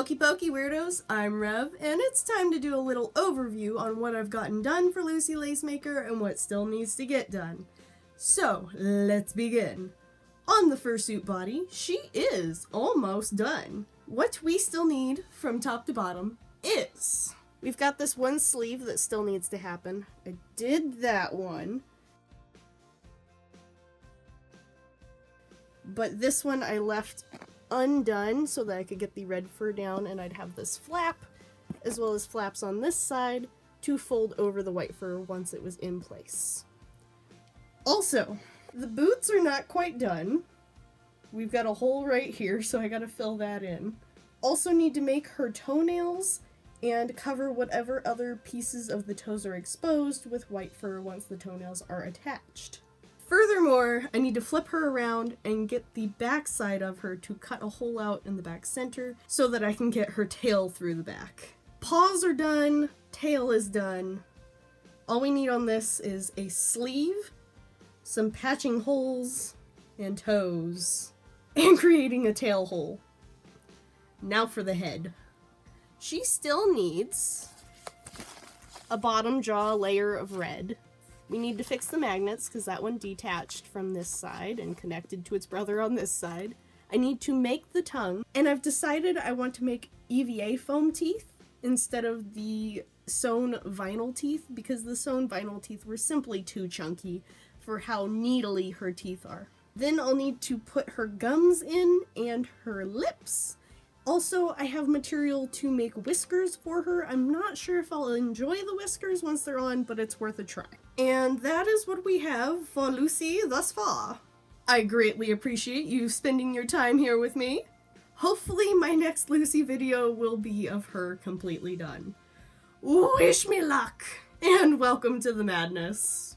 Okie pokey weirdos, I'm Rev, and it's time to do a little overview on what I've gotten done for Lucy Lacemaker and what still needs to get done. So, let's begin. On the fursuit body, she is almost done. What we still need from top to bottom is... we've got this one sleeve that still needs to happen. I did that one. But this one I left undone so that I could get the red fur down, and I'd have this flap, as well as flaps on this side, to fold over the white fur once it was in place. Also, the boots are not quite done. We've got a hole right here, so I gotta fill that in. Also need to make her toenails and cover whatever other pieces of the toes are exposed with white fur once the toenails are attached. Furthermore, I need to flip her around and get the back side of her to cut a hole out in the back center so that I can get her tail through the back. Paws are done, tail is done. All we need on this is a sleeve, some patching holes, and toes, and creating a tail hole. Now for the head. She still needs a bottom jaw layer of red. We need to fix the magnets because that one detached from this side and connected to its brother on this side. I need to make the tongue, and I've decided I want to make EVA foam teeth instead of the sewn vinyl teeth because the sewn vinyl teeth were simply too chunky for how needly her teeth are. Then I'll need to put her gums in and her lips. Also, I have material to make whiskers for her. I'm not sure if I'll enjoy the whiskers once they're on, but it's worth a try. And that is what we have for Lucy thus far. I greatly appreciate you spending your time here with me. Hopefully my next Lucy video will be of her completely done. Wish me luck, and welcome to the madness.